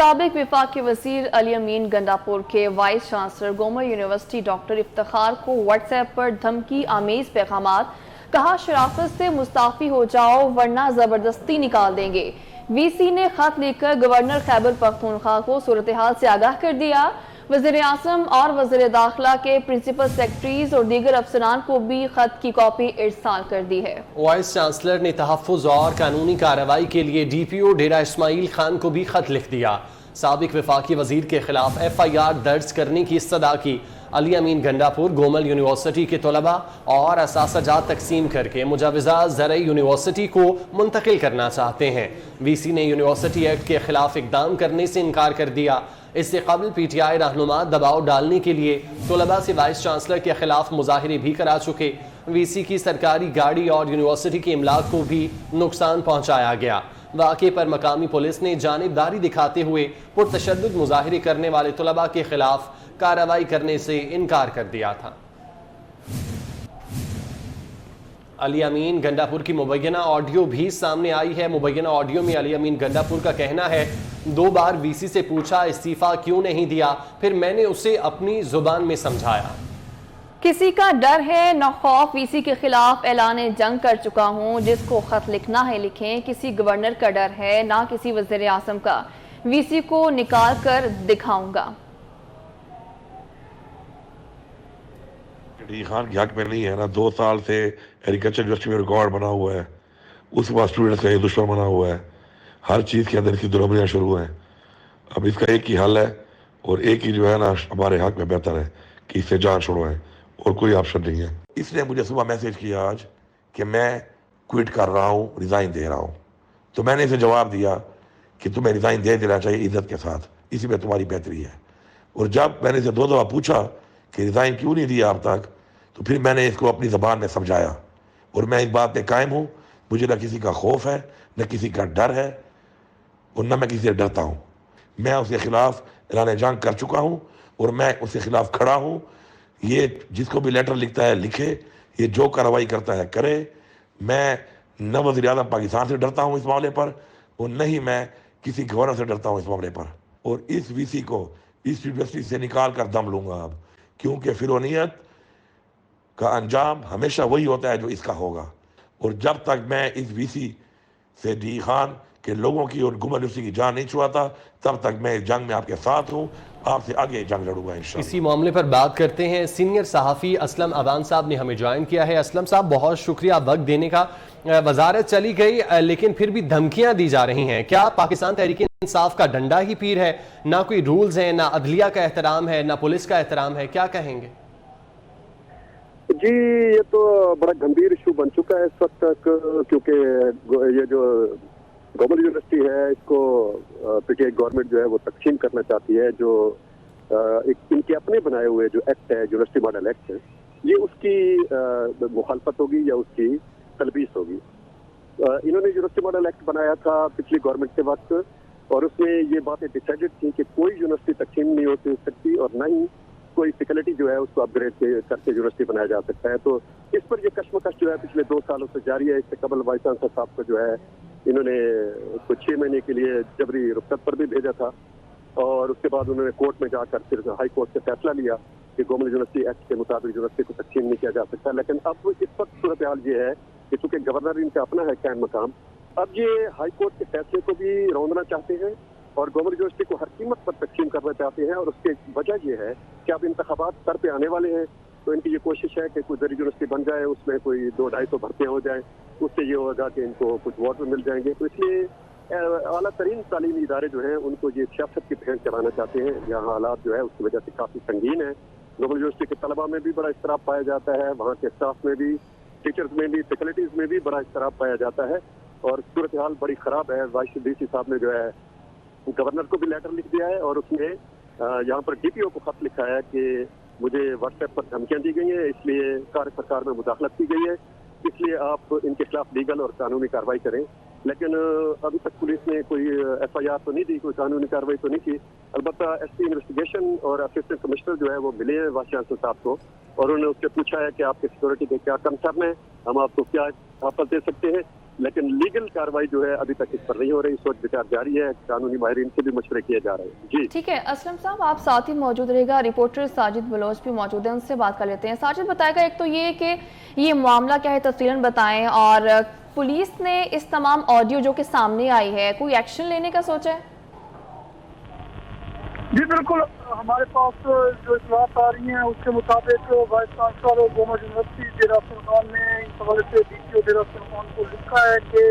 سابق وفاقی وزیر علی امین گنڈاپور کے vice chancellor Gomal university doctor Iftikhar کو واٹس ایپ پر دھمکی آمیز پیغامات، کہا شرافت سے مستعفی ہو جاؤ ورنہ زبردستی نکال دیں گے۔ وی سی نے خط لکھ کر گورنر خیبر پختونخوا کو صورتحال سے آگاہ کر دیا۔ وزیر اعظم اور وزیر داخلہ کے پرنسپل سیکرٹریز اور دیگر افسران کو بھی خط کی کاپی ارسال کر دی ہے۔ وائس چانسلر نے تحفظ اور قانونی کارروائی کے لیے ڈی پی او ڈیرہ اسماعیل خان کو بھی خط لکھ دیا۔ سابق وفاقی وزیر کے خلاف ایف آئی آر درج کرنے کی استدعا کی۔ علی امین گنڈاپور گومل یونیورسٹی کے طلباء اور اثاثہ جات تقسیم کر کے مجوزہ زرعی یونیورسٹی کو منتقل کرنا چاہتے ہیں۔ وی سی نے یونیورسٹی ایکٹ کے خلاف اقدام کرنے سے انکار کر دیا۔ اس سے قبل پی ٹی آئی رہنما دباؤ ڈالنے کے لیے طلباء سے وائس چانسلر کے خلاف مظاہرے بھی کرا چکے۔ وی سی کی سرکاری گاڑی اور یونیورسٹی کے املاک کو بھی نقصان پہنچایا گیا۔ واقعے پر مقامی پولیس نے جانبداری دکھاتے ہوئے پرتشدد مظاہرے کرنے والے طلباء کے خلاف کارروائی کرنے سے انکار کر دیا تھا۔ علی امین گنڈاپور کی مبینہ آڈیو بھی سامنے آئی ہے۔ مبینہ آڈیو میں علی امین گنڈاپور کا کہنا ہے، 2 بار وی سی سے پوچھا استعفیٰ کیوں نہیں دیا، پھر میں نے اسے اپنی زبان میں سمجھایا۔ کسی کا ڈر ہے نہ خوف، وی سی کے خلاف اعلان جنگ کر چکا ہوں، جس کو خط لکھنا ہے لکھیں۔ کسی گورنر کا ڈر ہے نہ کسی وزیر اعظم کا، وی سی کو نکال کر دکھاؤں گا۔ ڈی خان کے حق میں نہیں ہے نا، 2 سال سے ایگریکلچر یونیورسٹی میں ریکارڈ بنا ہوا ہے، اس کے بعد اسٹوڈنٹس کا یہ دشمن بنا ہوا ہے، ہر چیز کے اندر اس کی دربریاں شروع ہیں۔ اب اس کا ایک ہی حل ہے اور ایک ہی جو ہے نا ہمارے حق میں بہتر ہے کہ اس سے جان چھوڑوائیں، اور کوئی آپشن نہیں ہے۔ اس نے مجھے صبح میسج کیا آج کہ میں کوئٹ کر رہا ہوں، ریزائن دے رہا ہوں، تو میں نے اسے جواب دیا کہ تمہیں ریزائن دے دینا چاہیے عزت کے ساتھ، اسی میں تمہاری بہتری ہے۔ اور جب میں نے اسے 2 دفعہ پوچھا کہ ریزائن کیوں نہیں دیا اب تک، تو پھر میں نے اس کو اپنی زبان میں سمجھایا، اور میں اس بات پہ قائم ہوں، مجھے نہ کسی کا خوف ہے نہ کسی کا ڈر ہے اور نہ میں کسی سے ڈرتا ہوں۔ میں اس کے خلاف اعلان جنگ کر چکا ہوں اور میں اس کے خلاف کھڑا ہوں۔ یہ جس کو بھی لیٹر لکھتا ہے لکھے، یہ جو کارروائی کرتا ہے کرے۔ میں نہ وزیر اعظم پاکستان سے ڈرتا ہوں اس معاملے پر، اور نہ ہی میں کسی گورنر سے ڈرتا ہوں اس معاملے پر، اور اس وی سی کو اس یونیورسٹی سے نکال کر دم لوں گا اب، کیونکہ فرعونیت کا انجام ہمیشہ وہی ہوتا ہے جو اس کا ہوگا۔ اور جب تک میں اس وی سی سے ڈی خان کے لوگوں کی اور گومر یونیورسٹی کی جان نہیں چھڑاتا، تب تک میں اس جنگ میں آپ کے ساتھ ہوں، آپ سے آگے جنگ لڑوں گا انشاءاللہ۔ اسی معاملے پر بات کرتے ہیں، سینئر صحافی اسلم ابان صاحب نے ہمیں جوائن کیا ہے۔ اسلم صاحب بہت شکریہ وقت دینے کا۔ وزارت چلی گئی لیکن پھر بھی دھمکیاں دی جا رہی ہیں، کیا پاکستان تحریک انصاف کا ڈنڈا ہی پیر ہے؟ نہ کوئی رولز ہیں، نہ عدلیہ کا احترام ہے، نہ پولیس کا احترام ہے، کیا کہیں گے؟ جی، یہ تو بڑا گمبھیر ایشو بن چکا ہے اس وقت تک، کیونکہ یہ جو گومل یونیورسٹی ہے اس کو پی ٹی آئی گورنمنٹ جو ہے وہ تقسیم کرنا چاہتی ہے، جو ان کے اپنے بنائے ہوئے جو ایکٹ ہے، یونیورسٹی ماڈل ایکٹ ہے، یہ اس کی مخالفت ہوگی یا اس کی تلبیس ہوگی۔ انہوں نے یونیورسٹی ماڈل ایکٹ بنایا تھا پچھلی گورنمنٹ کے وقت، اور اس میں یہ باتیں ڈیسائیڈڈ تھیں کہ کوئی یونیورسٹی تقسیم نہیں ہو سکتی اور نہ ہی کوئی فیکلٹی جو ہے اس کو اپ گریڈ کر کے یونیورسٹی بنایا جا سکتا ہے۔ تو اس پر یہ کشمکش جو ہے پچھلے 2 سالوں سے جاری ہے۔ اس سے قبل وائس چانسلر صاحب کو جو ہے انہوں نے کچھ 6 مہینے کے لیے جبری رخصت پر بھی بھیجا تھا، اور اس کے بعد انہوں نے کورٹ میں جا کر پھر ہائی کورٹ سے فیصلہ لیا کہ گومل یونیورسٹی ایکٹ کے مطابق یونیورسٹی کو تقسیم نہیں کیا جا سکتا۔ لیکن اب اس وقت صورتحال یہ ہے کہ چونکہ گورنر ان کا اپنا ہے قائم مقام، اب یہ ہائی کورٹ کے فیصلے کو بھی روندنا چاہتے ہیں اور گومل یونیورسٹی کو ہر قیمت پر تقسیم کرنا چاہتے ہیں۔ اور اس کی وجہ یہ ہے کہ اب انتخابات سر پہ آنے والے ہیں، تو ان کی یہ کوشش ہے کہ کوئی زرعی یونیورسٹی بن جائے، اس میں کوئی 200-250 بھرتیاں ہو جائیں، اس سے یہ ہوگا کہ ان کو کچھ ووٹ مل جائیں گے۔ تو اس لیے اعلیٰ ترین تعلیمی ادارے جو ہیں ان کو یہ سیاست کی پہن چلانا چاہتے ہیں، جہاں حالات جو ہے اس کی وجہ سے کافی سنگین ہیں۔ گومل یونیورسٹی کے طلباء میں بھی بڑا اضطراب پایا جاتا ہے، وہاں کے اسٹاف میں بھی، ٹیچرز میں بھی، فیکلٹیز میں بھی بڑا اضطراب پایا جاتا ہے، اور صورتحال بڑی خراب ہے۔ وائس ڈی سی صاحب نے جو ہے گورنر کو بھی لیٹر لکھ دیا ہے، اور اس میں یہاں پر ڈی پی او کو خط لکھا ہے کہ مجھے واٹس ایپ پر دھمکیاں دی گئی ہیں، اس لیے سرکار میں مداخلت کی گئی ہے، اس لیے آپ ان کے خلاف لیگل اور قانونی کارروائی کریں۔ لیکن ابھی تک پولیس نے کوئی ایف آئی آر تو نہیں دی، کوئی قانونی کارروائی تو نہیں کی۔ البتہ ایس پی انویسٹیگیشن اور اسسٹنٹ کمشنر جو ہے وہ ملے ہیں وائس چانسلر صاحب کو، اور انہوں نے اس سے پوچھا ہے کہ آپ کے سیکورٹی کے کیا کنسرن ہیں، ہم آپ کو کیا تحفظ دے سکتے ہیں۔ لیکن لیگل کارروائی جو ہے ابھی تک اس پر نہیں ہو رہی. اس وقت بچار جاری ہے, قانونی ماہرین سے بھی مشورے کیے جا رہے ہیں. جی ٹھیک ہے اسلم صاحب, آپ ساتھ ہی موجود رہے گا. رپورٹر ساجد بلوچ بھی موجود ہیں, ان سے بات کر لیتے ہیں. ساجد بتائے گا ایک تو یہ کہ یہ معاملہ کیا ہے, تفصیلاً بتائیں, اور پولیس نے اس تمام آڈیو جو کہ سامنے آئی ہے کوئی ایکشن لینے کا سوچا ہے؟ جی بالکل, ہمارے پاس جو اطلاعات آ رہی ہیں اس کے مطابق وائس چانسلر گوما یونیورسٹی ڈیرہ سلطان نے اس حوالے سے ڈی سی او ڈیرہ سلطان کو لکھا ہے کہ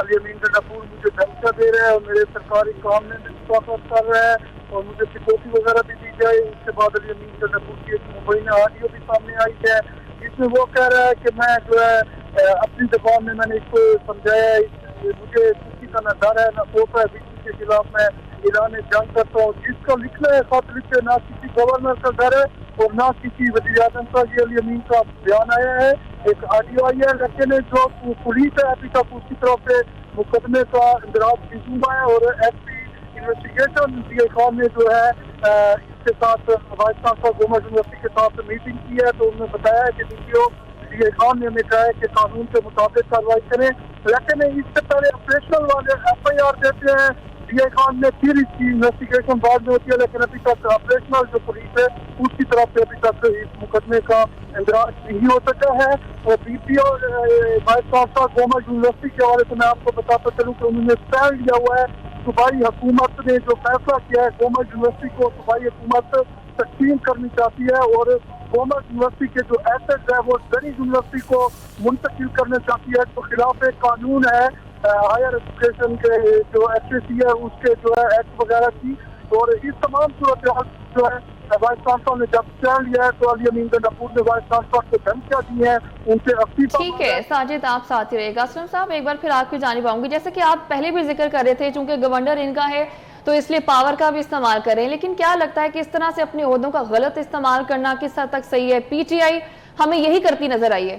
علی امین گنڈاپور مجھے دھمکیاں دے رہا ہے اور میرے سرکاری کام میں مداخلت کر رہا ہے, اور مجھے سیکورٹی وغیرہ بھی دی جائے. اس کے بعد علی امین گنڈاپور کی ایک ممبئی میں آڈیو بھی سامنے آئی ہے جس میں وہ کہہ رہا ہے کہ میں جو ہے اپنی زبان میں نے اس کو سمجھایا ہے, مجھے کسی کا نہ ڈر ہے نہ خوف ہے, بیچ کے خلاف میں اعلان جنگ کرتا ہوں. جس کا لکھنا ہے خط لکھے, نہ کسی گورنر کا ڈر ہے اور نہ کسی وزیر اعظم کا. یہ علی امین کا بیان آیا ہے, ایک آڈیو آئی ہے, لیکن جو پولیس ہے ابھی تک اس کی طرف سے مقدمے کا اندراج نہیں ہوا ہے. اور S P investigation D Khan نے جو ہے اس کے ساتھ وائس چانسلر گوما یونیورسٹی کے ساتھ میٹنگ کی ہے, تو انہوں نے بتایا کہ ڈی خان نے ہمیں کہا ہے کہ قانون کے مطابق کارروائی کریں. لیکن اس سے پہلے آپریشنل والے ایف آئی آر دیتے ہیں ڈی آئی خان نے, پھر اس کی انویسٹیگیشن بعد میں ہوتی ہے, لیکن ابھی تک آپریشنل جو پولیس ہے اس کی طرف سے ابھی تک اس مقدمے کا اندراج نہیں ہو سکا ہے. اور بی پی او وائس چانسلر گوما یونیورسٹی کے حوالے سے میں آپ کو بتاتا چلوں کہ انہوں نے اسٹینڈ لیا ہوا ہے. صوبائی حکومت نے جو فیصلہ کیا ہے, گوما یونیورسٹی کو صوبائی حکومت تقسیم کرنی چاہتی ہے اور گوما یونیورسٹی کے جو ایسٹ ہے وہ ڈری یونیورسٹی کو منتقل کرنا چاہتی ہے, جو خلاف قانون ہے ہائر ایجوکیشن کے جو ایس اے سی ہے اس کے جو ہے ایکٹ وغیرہ کی. اور اس تمام صورتحال جو ہے وائس چانسلر نے جب چین لیا ہے تو علی امین گنڈاپور نے وائس چانسلر کو دھمکیاں دی ہیں, ان سے استعفیٰ. ٹھیک ہے ساجد, آپ ساتھ ہی رہے گا. اسلم صاحب ایک بار پھر آپ کی جانب آؤں گی, جیسے کہ آپ پہلے بھی ذکر کر رہے تھے چونکہ گورنر ان کا ہے تو اس لیے پاور کا بھی استعمال کریں, لیکن کیا لگتا ہے کہ اس طرح سے اپنے عہدوں کا غلط استعمال کرنا کس حد تک صحیح ہے؟ پی ٹی آئی ہمیں یہی کرتی نظر آئی ہے.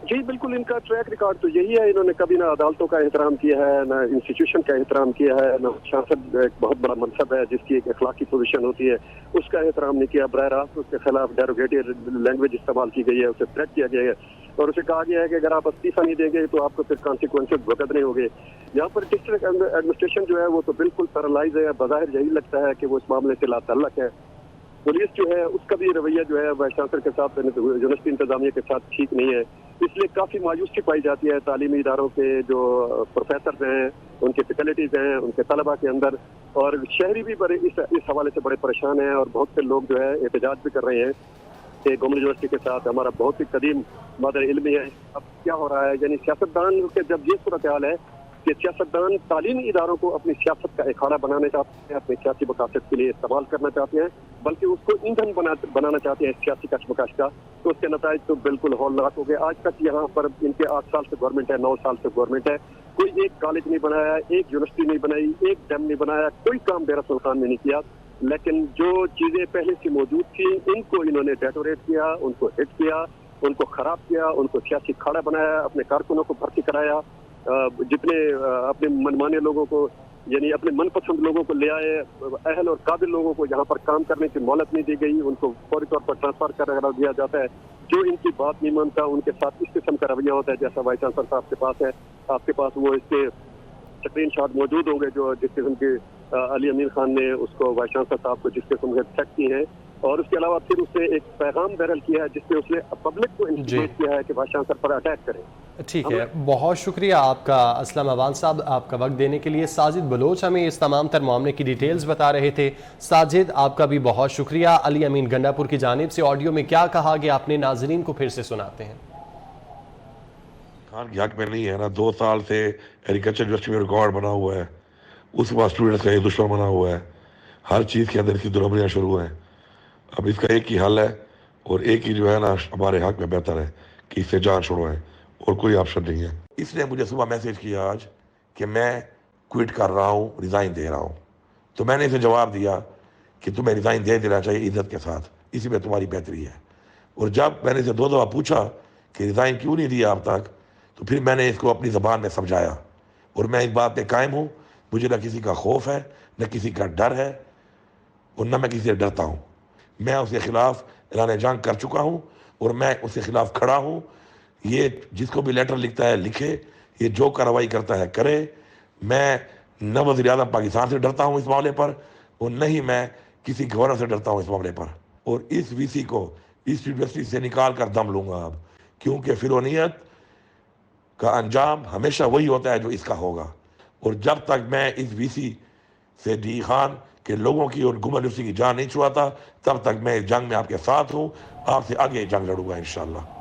جی بالکل, ان کا ٹریک ریکارڈ تو یہی ہے. انہوں نے کبھی نہ عدالتوں کا احترام کیا ہے, نہ انسٹیٹیوشن کا احترام کیا ہے, نہ شاست ایک بہت بڑا منصب ہے جس کی ایک اخلاقی پوزیشن ہوتی ہے اس کا احترام نہیں کیا. براہ راست اس کے خلاف ڈیروگیٹو لینگویج استعمال کی گئی ہے, اسے تھریٹ کیا گیا ہے اور اسے کہا گیا ہے کہ اگر آپ استعفیٰ نہیں دیں گے تو آپ کو پھر کانسیکوینسز بھگتنے ہوں گے. یہاں پر ڈسٹرکٹ ایڈمنسٹریشن جو ہے وہ تو بالکل پیرالائز ہے, بظاہر یہی لگتا ہے کہ وہ اس معاملے سے لا تعلق ہے. پولیس جو ہے اس کا بھی رویہ جو ہے وائس چانسلر کے ساتھ یونیورسٹی انتظامیہ کے ساتھ ٹھیک نہیں ہے, اس لیے کافی مایوسی پائی جاتی ہے تعلیمی اداروں کے جو پروفیسرز ہیں, ان کے فیکلٹیز ہیں, ان کے طلباء کے اندر. اور شہری بھی بڑے اس حوالے سے بڑے پریشان ہیں اور بہت سے لوگ جو ہے احتجاج بھی کر رہے ہیں کہ گوما یونیورسٹی کے ساتھ ہمارا بہت ہی قدیم مادر علمی ہے. اب کیا ہو رہا ہے, یعنی سیاستدان کے جب یہ صورتحال ہے کہ سیاستدان تعلیمی اداروں کو اپنی سیاست کا اکھاڑا بنانا چاہتے ہیں, اپنے سیاسی مقاصد کے لیے استعمال کرنا چاہتے ہیں, بلکہ اس کو ایندھن بنانا چاہتے ہیں سیاسی کشمکش کا, تو اس کے نتائج تو بالکل ہولناک ہو گئے. آج تک یہاں پر ان کے 8 سال سے گورنمنٹ ہے, 9 سال سے گورنمنٹ ہے, کوئی ایک کالج نہیں بنایا, ایک یونیورسٹی نہیں بنائی, ایک ڈیم نہیں بنایا, کوئی کام ڈیرہ سلطان میں نہیں کیا. لیکن جو چیزیں پہلے سے موجود تھیں ان کو انہوں نے ڈیٹوریٹ کیا, ان کو ہٹ کیا, ان کو خراب کیا, ان کو سیاسی کھاڑا بنایا, اپنے کارکنوں کو بھرتی کرایا, جتنے اپنے منمانے لوگوں کو یعنی اپنے من پسند لوگوں کو لے آئے, اہل اور قابل لوگوں کو یہاں پر کام کرنے کی مہلت نہیں دی گئی, ان کو فوری طور پر ٹرانسفر کر دیا جاتا ہے. جو ان کی بات نہیں مانتا ان کے ساتھ اس قسم کا رویہ ہوتا ہے جیسا وائس چانسلر صاحب کے پاس ہے. آپ کے پاس وہ اس کے اسکرین شاٹ موجود ہوں گے جو جس قسم کے علی امین خان نے اس کو وائس چانسلر صاحب کو جس قسم سے چیک کی ہیں, اور اس کے علاوہ پھر اس سے ایک پیغام بیرل کیا ہے جس میں اس نے پبلک کو انسٹیمیٹ کیا ہے کہ وائس چانسلر پر اٹیک کریں. ٹھیک ہے, بہت شکریہ آپ کا اسلم اوان صاحب آپ کا وقت دینے کے لیے. ساجد بلوچ ہمیں اس تمام تر معاملے کی ڈیٹیلز بتا رہے تھے. ساجد آپ کا بھی بہت شکریہ. علی امین گنڈاپور کی جانب سے آڈیو میں کیا کہا گیا اپنے ناظرین کو پھر سے سناتے ہیں. خان کی حق میں نہیں ہے نا, 2 سال سے ایگریکلچر یونیورسٹی میں ریکارڈ بنا ہوا ہے, اس کے بعد اسٹوڈنٹس کا یہ دشمن بنا ہوا ہے, ہر چیز کے اندر اس کی دلمبریاں شروع ہیں. اب اس کا ایک ہی حل ہے اور ایک ہی جو ہے نا ہمارے حق میں بہتر ہے کہ اس سے جان چھوڑوائیں, اور کوئی آپشن نہیں ہے. اس نے مجھے صبح میسیج کیا آج کہ میں کوئٹ کر رہا ہوں, ریزائن دے رہا ہوں. تو میں نے اسے جواب دیا کہ تمہیں ریزائن دے دینا چاہیے عزت کے ساتھ, اسی میں تمہاری بہتری ہے. اور جب میں نے اسے 2 دفعہ پوچھا کہ ریزائن کیوں نہیں دیا اب تک, تو پھر میں نے اس کو اپنی زبان میں سمجھایا, اور میں اس بات پہ قائم ہوں, مجھے نہ کسی کا خوف ہے نہ کسی کا ڈر ہے اور نہ میں کسی سے ڈرتا ہوں. میں اس کے خلاف اعلان جنگ کر چکا ہوں اور میں اس کے خلاف کھڑا ہوں. یہ جس کو بھی لیٹر لکھتا ہے لکھے, یہ جو کارروائی کرتا ہے کرے. میں نہ وزیر اعظم پاکستان سے ڈرتا ہوں اس معاملے پر, اور نہ ہی میں کسی گورنر سے ڈرتا ہوں اس معاملے پر. اور اس وی سی کو اس یونیورسٹی سے نکال کر دم لوں گا اب, کیونکہ فرونیت کا انجام ہمیشہ وہی ہوتا ہے جو اس کا ہوگا. اور جب تک میں اس وی سی سے ڈی خان کے لوگوں کی اور گوما یونیورسٹی کی جان نہیں چھڑاتا, تب تک میں اس جنگ میں آپ کے ساتھ ہوں, آپ سے آگے جنگ لڑوں گا انشاءاللہ.